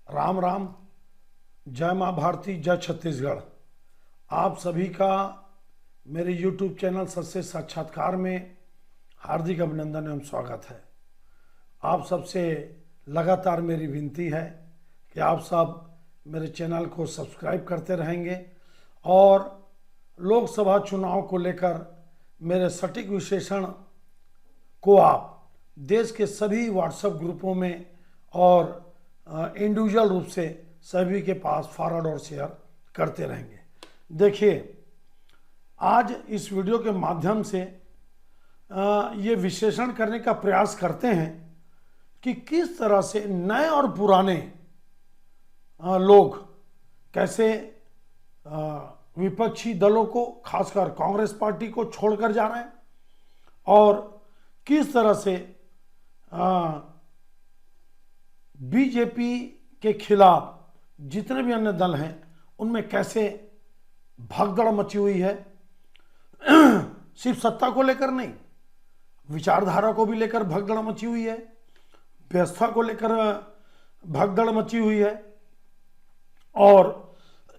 राम राम। जय माँ भारती, जय छत्तीसगढ़। आप सभी का मेरे YouTube चैनल सत्य साक्षात्कार में हार्दिक अभिनंदन एवं स्वागत है। आप सबसे लगातार मेरी विनती है कि आप सब मेरे चैनल को सब्सक्राइब करते रहेंगे और लोकसभा चुनाव को लेकर मेरे सटीक विश्लेषण को आप देश के सभी व्हाट्सएप ग्रुपों में और इंडिविजुअल रूप से सभी के पास फॉरवर्ड और शेयर करते रहेंगे। देखिए, आज इस वीडियो के माध्यम से ये विश्लेषण करने का प्रयास करते हैं कि किस तरह से नए और पुराने लोग कैसे विपक्षी दलों को, खासकर कांग्रेस पार्टी को छोड़कर जा रहे हैं और किस तरह से बीजेपी के खिलाफ जितने भी अन्य दल हैं उनमें कैसे भगदड़ मची हुई है। सिर्फ सत्ता को लेकर नहीं, विचारधारा को भी लेकर भगदड़ मची हुई है, व्यवस्था को लेकर भगदड़ मची हुई है और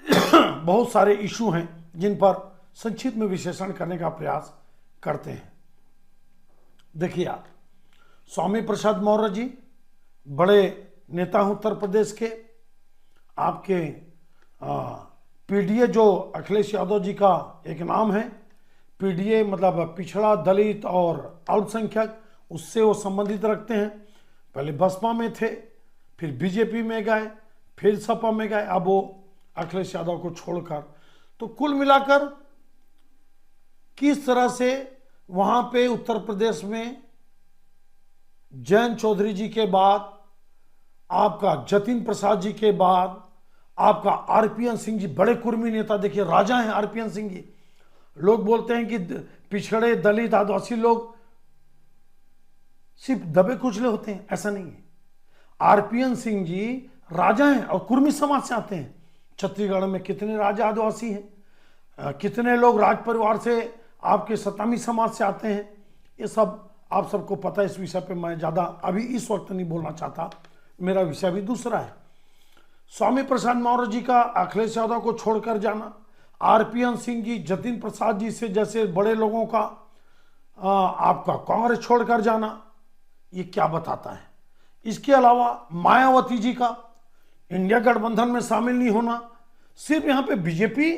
बहुत सारे इशू हैं जिन पर संक्षिप्त में विश्लेषण करने का प्रयास करते हैं। देखिए आप, स्वामी प्रसाद मौर्य जी बड़े नेता हैं उत्तर प्रदेश के। आपके पीडीए जो अखिलेश यादव जी का एक नाम है, पीडीए मतलब पिछड़ा दलित और अल्पसंख्यक, उससे वो संबंधित रखते हैं। पहले बसपा में थे, फिर बीजेपी में गए, फिर सपा में गए, अब वो अखिलेश यादव को छोड़कर। तो कुल मिलाकर किस तरह से वहां पे उत्तर प्रदेश में जयंत चौधरी जी के बाद, आपका जतिन प्रसाद जी के बाद, आपका आरपीएन सिंह जी, बड़े कुर्मी नेता, देखिए राजा हैं आरपीएन सिंह जी। लोग बोलते हैं कि पिछड़े दलित आदिवासी लोग सिर्फ दबे कुचले होते हैं, ऐसा नहीं है। आरपीएन सिंह जी राजा हैं और कुर्मी समाज से आते हैं। छत्तीसगढ़ में कितने राजा आदिवासी हैं, कितने लोग राज परिवार से, आपके सतामी समाज से आते हैं, ये सब आप सबको पता है। इस विषय पे मैं ज़्यादा अभी इस वक्त नहीं बोलना चाहता, मेरा विषय भी दूसरा है। स्वामी प्रसाद मौर्य जी का अखिलेश यादव को छोड़कर जाना, आरपीएन सिंह जी, जतिन प्रसाद जी से जैसे बड़े लोगों का आपका कांग्रेस छोड़कर जाना, ये क्या बताता है। इसके अलावा मायावती जी का इंडिया गठबंधन में शामिल नहीं होना, सिर्फ यहाँ पे बीजेपी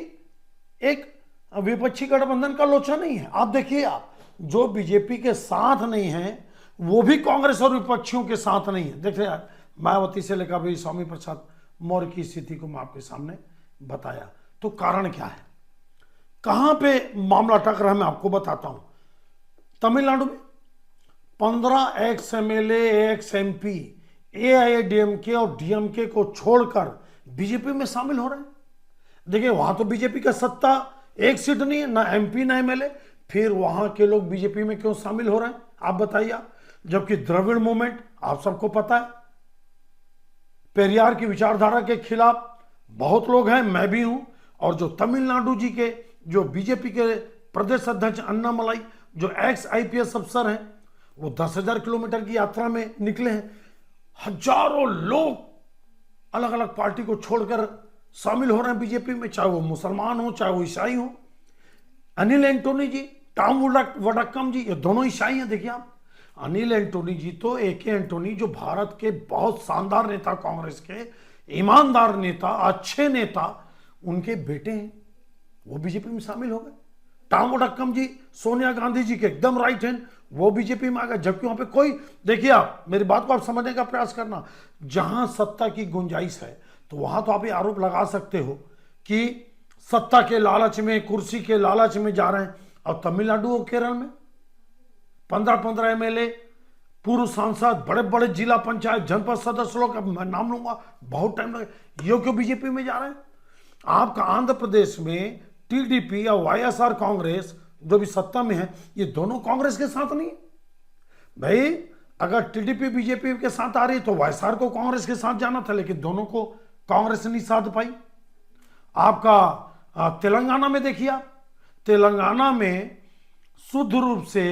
एक विपक्षी गठबंधन का लोचा नहीं है। आप देखिए, आप जो बीजेपी के साथ नहीं है वो भी कांग्रेस और विपक्षियों के साथ नहीं है। देखिए यार, मायावती से लेकर भी स्वामी प्रसाद मौर्य की स्थिति को मैं आपके सामने बताया। तो कारण क्या है, कहां पे मामला अटक रहा है, मैं आपको बताता हूं। तमिलनाडु में 15 ex MLA, x MP AIADMK और डीएमके को छोड़कर बीजेपी में शामिल हो रहे हैं। देखिए, वहां तो बीजेपी का सत्ता, एक सीट नहीं है, ना एमपी ना एमएलए, फिर वहां के लोग बीजेपी में क्यों शामिल हो रहे हैं, आप बताइए। जबकि द्रविड़ मूवमेंट आप सबको पता है, पेरियार की विचारधारा के खिलाफ बहुत लोग हैं, मैं भी हूं। और जो तमिलनाडु जी के जो बीजेपी के प्रदेश अध्यक्ष अन्नामलाई, जो एक्स आईपीएस अफसर हैं, वो 10,000 किलोमीटर की यात्रा में निकले हैं। हजारों लोग अलग अलग पार्टी को छोड़कर शामिल हो रहे हैं बीजेपी में, चाहे वो मुसलमान हो, चाहे वो ईसाई हो। अनिल एंटोनी जी, टॉम वडक्कम जी, ये दोनों ईसाई हैं। देखिए आप, अनिल एंटोनी जी तो ए.के. एंटोनी, जो भारत के बहुत शानदार नेता, कांग्रेस के ईमानदार नेता, अच्छे नेता, उनके बेटे हैं, वो बीजेपी में शामिल हो गए। टॉम वडक्कम जी सोनिया गांधी जी के एकदम राइट हैंड, वो बीजेपी में आ गए। जबकि वहां पे कोई, देखिए आप मेरी बात को आप समझने का प्रयास करना, जहां सत्ता की गुंजाइश है तो वहां तो आप ये आरोप लगा सकते हो कि सत्ता के लालच में, कुर्सी के लालच में जा रहे हैं। और तमिलनाडु और केरल में 15-15 एमएलए, पूर्व सांसद, बड़े बड़े जिला पंचायत, जनपद सदस्य लोग, अब मैं नाम लूंगा, बहुत टाइम लगे, ये क्यों बीजेपी में जा रहे हैं। आपका आंध्र प्रदेश में टीडीपी या वाईएसआर कांग्रेस जो भी सत्ता में है, ये दोनों कांग्रेस के साथ नहीं है। भाई, अगर टीडीपी बीजेपी के साथ आ रही है तो वाईएसआर को कांग्रेस के साथ जाना था, लेकिन दोनों को कांग्रेस नहीं साध पाई। आपका तेलंगाना में देखिए, आप तेलंगाना में शुद्ध रूप से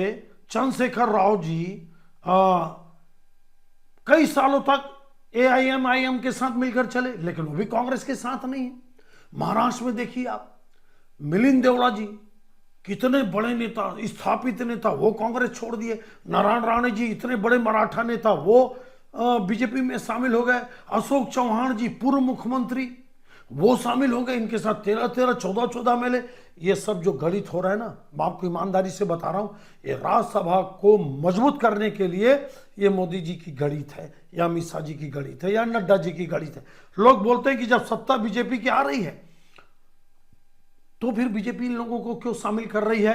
चंद्रशेखर राव जी कई सालों तक AIM के साथ मिलकर चले, लेकिन वो भी कांग्रेस के साथ नहीं है। महाराष्ट्र में देखिए आप, मिलिंद देवड़ा जी कितने बड़े नेता, स्थापित नेता, वो कांग्रेस छोड़ दिए। नारायण राणे जी इतने बड़े मराठा नेता, वो बीजेपी में शामिल हो गए। अशोक चौहान जी पूर्व मुख्यमंत्री, वो शामिल हो गए। इनके साथ 13-13, 14-14 MLA। ये सब जो गणित हो रहा है ना, मैं आपको ईमानदारी से बता रहा हूं, ये राज्यसभा को मजबूत करने के लिए ये मोदी जी की गणित है, या अमित शाह जी की गणित है, या नड्डा जी की गणित है। लोग बोलते हैं कि जब सत्ता बीजेपी की आ रही है तो फिर बीजेपी इन लोगों को क्यों शामिल कर रही है।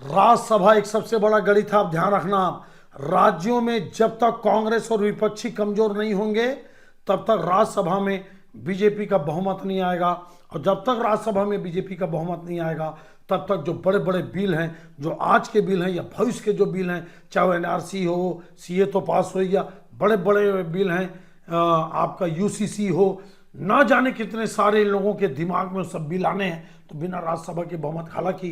राज्यसभा एक सबसे बड़ा गणित है, आप ध्यान रखना। राज्यों में जब तक कांग्रेस और विपक्षी कमजोर नहीं होंगे तब तक राज्यसभा में बीजेपी का बहुमत नहीं आएगा, और जब तक राज्यसभा में बीजेपी का बहुमत नहीं आएगा तब तक जो बड़े बड़े बिल हैं, जो आज के बिल हैं या भविष्य के जो बिल हैं, चाहे वो NRC हो, CA तो पास हो गया, बड़े बड़े बिल हैं, आपका UCC हो, ना जाने कितने सारे लोगों के दिमाग में सब बिल आने हैं, तो बिना राज्यसभा के बहुमत। हालांकि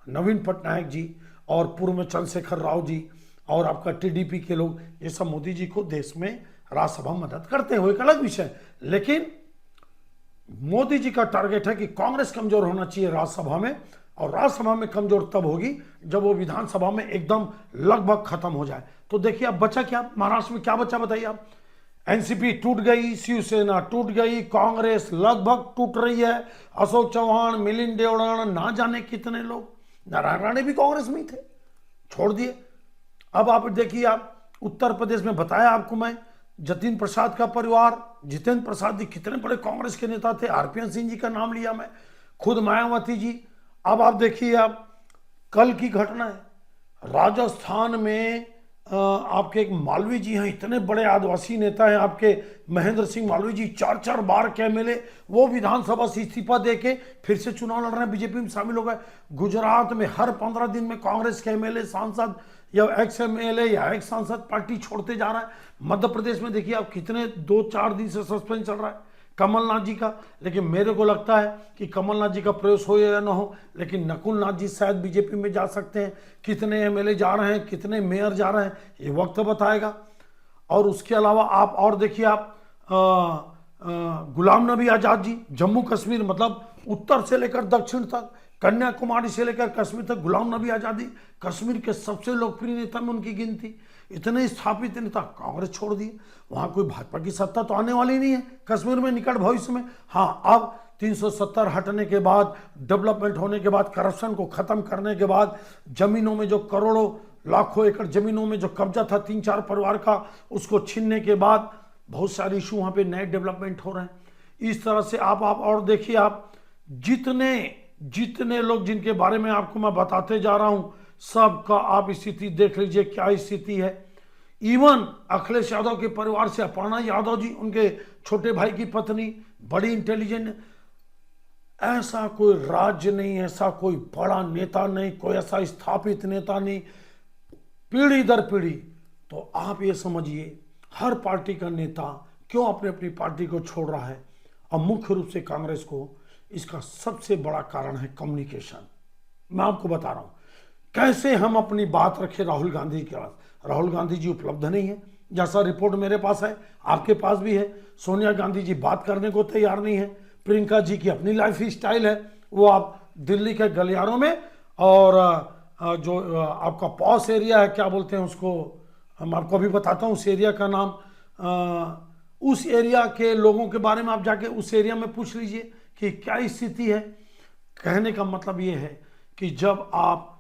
नवीन पटनायक जी और पूर्व में चंद्रशेखर राव जी और आपका TDP के लोग, ये सब मोदी जी को देश में राज्यसभा मदद करते हैं, वो एक अलग विषय। लेकिन मोदी जी का टारगेट है कि कांग्रेस कमजोर होना चाहिए राज्यसभा में, और राज्यसभा में कमजोर तब होगी जब वो विधानसभा में एकदम लगभग खत्म हो जाए। तो देखिए अब बचा क्या, महाराष्ट्र में क्या बचा बताइए आप। NCP टूट गई, शिवसेना टूट गई, कांग्रेस लगभग टूट रही है। अशोक चौहान, मिलिंद देवड़ा, ना जाने कितने लोग, नारायण राणे भी कांग्रेस में ही थे, छोड़ दिए। अब आप देखिए, आप उत्तर प्रदेश में बताया आपको मैं, जतिन प्रसाद का परिवार, जितेंद्र प्रसाद जी कितने बड़े कांग्रेस के नेता थे, RPN सिंह जी का नाम लिया मैं, खुद मायावती जी। अब आप देखिए, आप कल की घटना है राजस्थान में, आपके एक मालवीय जी हैं, इतने बड़े आदिवासी नेता हैं आपके महेंद्र सिंह मालवीय जी, 4-4 बार के MLA, वो विधानसभा से इस्तीफा देके फिर से चुनाव लड़ रहे हैं, बीजेपी में शामिल हो गए। गुजरात में हर 15 दिन में कांग्रेस के MLA, सांसद या एक्स MLA या एक्स सांसद पार्टी छोड़ते जा रहा है। मध्य प्रदेश में देखिए आप, कितने 2-4 दिन से सस्पेंड चल रहा है कमलनाथ जी का। लेकिन मेरे को लगता है कि कमलनाथ जी का प्रवेश हो या ना हो, लेकिन नकुल नाथ जी शायद बीजेपी में जा सकते हैं। कितने MLA जा रहे हैं, कितने मेयर जा रहे हैं, ये वक्त बताएगा। और उसके अलावा आप और देखिए, आप गुलाम नबी आजाद जी, जम्मू कश्मीर, मतलब उत्तर से लेकर दक्षिण तक, कन्याकुमारी से लेकर कश्मीर तक, गुलाम नबी आजादी कश्मीर के सबसे लोकप्रिय नेता में उनकी गिनती। इतने स्थापित नेता कांग्रेस छोड़ दिए। वहां कोई भाजपा की सत्ता तो आने वाली नहीं है कश्मीर में निकट भविष्य में। हाँ, अब 370 हटने के बाद, डेवलपमेंट होने के बाद, करप्शन को खत्म करने के बाद, जमीनों में जो करोड़ों लाखों एकड़ जमीनों में जो कब्जा था 3-4 परिवार का, उसको छीनने के बाद बहुत सारे इशू वहां पे नए डेवलपमेंट हो रहे हैं। इस तरह से आप और देखिए, आप जितने लोग जिनके बारे में आपको मैं बताते जा रहा हूं, सबका आप स्थिति देख लीजिए, क्या स्थिति है। इवन अखिलेश यादव के परिवार से अपर्णा यादव जी, उनके छोटे भाई की पत्नी, बड़ी इंटेलिजेंट, ऐसा कोई राज्य नहीं, ऐसा कोई बड़ा नेता नहीं, कोई ऐसा स्थापित नेता नहीं, पीढ़ी दर पीढ़ी। तो आप ये समझिए, हर पार्टी का नेता क्यों अपनी अपनी पार्टी को छोड़ रहा है, और मुख्य रूप से कांग्रेस को। इसका सबसे बड़ा कारण है कम्युनिकेशन। मैं आपको बता रहा हूं कैसे हम अपनी बात रखें राहुल गांधी के पास। राहुल गांधी जी उपलब्ध नहीं है, जैसा रिपोर्ट मेरे पास है, आपके पास भी है। सोनिया गांधी जी बात करने को तैयार नहीं है। प्रियंका जी की अपनी लाइफ स्टाइल है, वो आप दिल्ली के गलियारों में, और जो आपका पॉस एरिया है, क्या बोलते हैं उसको, हम आपको अभी बताता हूँ उस एरिया का नाम, उस एरिया के लोगों के बारे में आप जाके उस एरिया में पूछ लीजिए कि क्या स्थिति है। कहने का मतलब ये है कि जब आप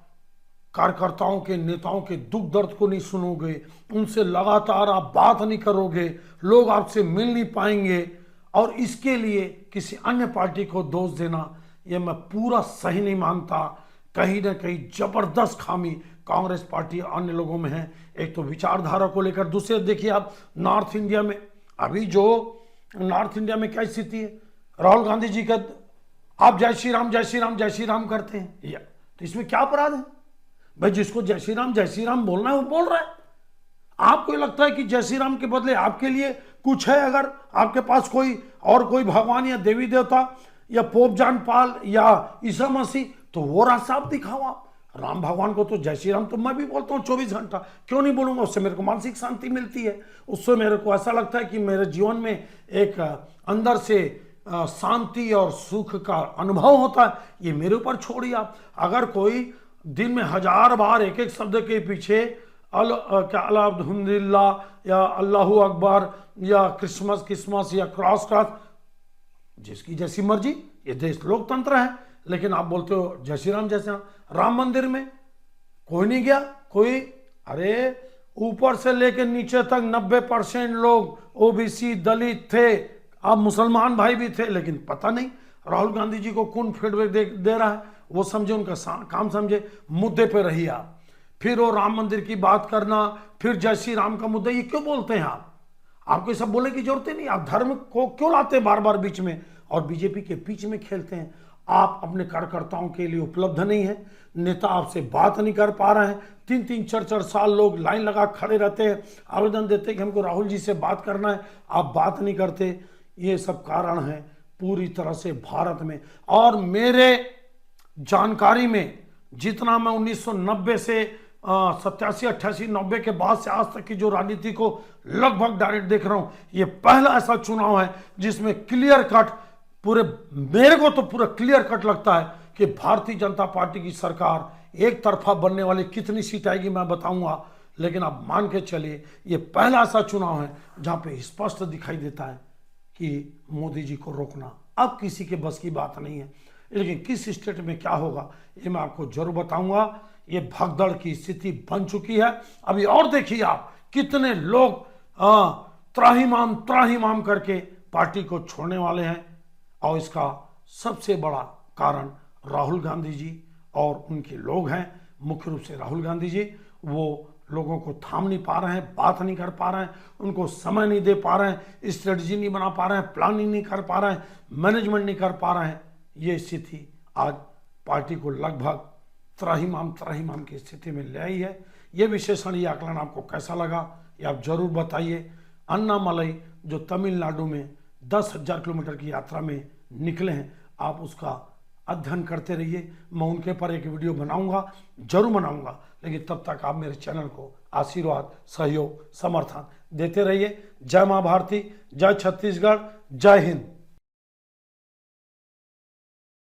कार्यकर्ताओं के, नेताओं के दुख दर्द को नहीं सुनोगे, उनसे लगातार आप बात नहीं करोगे, लोग आपसे मिल नहीं पाएंगे, और इसके लिए किसी अन्य पार्टी को दोष देना, यह मैं पूरा सही नहीं मानता। कहीं ना कहीं जबरदस्त खामी कांग्रेस पार्टी अन्य लोगों में है। एक तो विचारधारा को लेकर, दूसरे देखिए आप नॉर्थ इंडिया में, अभी जो नॉर्थ इंडिया में क्या स्थिति है, राहुल गांधी जी का आप जय श्री राम जय श्री राम जय श्री राम करते हैं, या तो इसमें क्या अपराध है भाई? जिसको जय श्री राम बोलना है वो बोल रहा है। आपको लगता है कि जय श्री राम के बदले आपके लिए कुछ है, अगर आपके पास कोई भगवान या देवी देवता या पोप जॉन पॉल या ईसा मसीह, तो वो रास्ता आप दिखाओ। आप राम भगवान को तो जय श्री राम तो मैं भी बोलता हूँ 24 घंटा, क्यों नहीं बोलूंगा? उससे मेरे को मानसिक शांति मिलती है, उससे मेरे को ऐसा लगता है कि मेरे जीवन में एक अंदर से शांति और सुख का अनुभव होता है। ये मेरे ऊपर छोड़िए आप। अगर कोई दिन में 1000 बार एक एक शब्द के पीछे अल्हम्दुलिल्लाह या अल्लाहू अकबर या क्रिसमस क्रिसमस या क्रॉस क्रॉस, जिसकी जैसी मर्जी, ये देश लोकतंत्र है। लेकिन आप बोलते हो जय श्री राम जय श्री राम। राम मंदिर में कोई नहीं गया, कोई, अरे ऊपर से लेकर नीचे तक 90% लोग ओबीसी दलित थे, अब मुसलमान भाई भी थे, लेकिन पता नहीं राहुल गांधी जी को कौन फीडबैक दे रहा है, वो समझे, उनका काम समझे, मुद्दे पे रहिए आप। फिर वो राम मंदिर की बात करना, फिर जय श्री राम का मुद्दा, ये क्यों बोलते हैं आप? आपको सब बोलने की जरूरत ही नहीं। आप धर्म को क्यों लाते हैं बार बार बीच में और बीजेपी के बीच में खेलते हैं? आप अपने कार्यकर्ताओं के लिए उपलब्ध नहीं है, नेता आपसे बात नहीं कर पा रहे हैं। 3-3 4-4 साल लोग लाइन लगा खड़े रहते हैं, आवेदन देते हैं कि हमको राहुल जी से बात करना है, आप बात नहीं करते। ये सब कारण है पूरी तरह से भारत में। और मेरे जानकारी में जितना मैं 1990 से 87, 88, 90 के बाद से आज तक की जो राजनीति को लगभग डायरेक्ट देख रहा हूं, ये पहला ऐसा चुनाव है जिसमें क्लियर कट, पूरे मेरे को तो पूरा क्लियर कट लगता है कि भारतीय जनता पार्टी की सरकार एक तरफा बनने वाली। कितनी सीट आएगी मैं बताऊंगा, लेकिन आप मान के चलिए ये पहला ऐसा चुनाव है जहां पे स्पष्ट दिखाई देता है कि मोदी जी को रोकना अब किसी के बस की बात नहीं है। लेकिन किस स्टेट में क्या होगा ये मैं आपको जरूर बताऊंगा। ये भगदड़ की स्थिति बन चुकी है। अभी और देखिए आप कितने लोग त्राहिमाम करके पार्टी को छोड़ने वाले हैं। और इसका सबसे बड़ा कारण राहुल गांधी जी और उनके लोग हैं। मुख्य रूप से राहुल गांधी जी, वो लोगों को थाम नहीं पा रहे हैं, बात नहीं कर पा रहे हैं, उनको समय नहीं दे पा रहे हैं, स्ट्रेटजी नहीं बना पा रहे हैं, प्लानिंग नहीं कर पा रहे हैं, मैनेजमेंट नहीं कर पा रहे हैं। ये स्थिति आज पार्टी को लगभग त्राहिमाम की स्थिति में ले आई है। ये विशेषण, ये आकलन आपको कैसा लगा ये आप जरूर बताइए। अन्नामलई जो तमिलनाडु में 10,000 किलोमीटर की यात्रा में निकले हैं, आप उसका अध्ययन करते रहिए। मैं उनके पर एक वीडियो बनाऊंगा, जरूर बनाऊंगा। लेकिन तब तक आप मेरे चैनल को आशीर्वाद, सहयोग, समर्थन देते रहिए। जय मां भारती, जय छत्तीसगढ़, जय हिंद।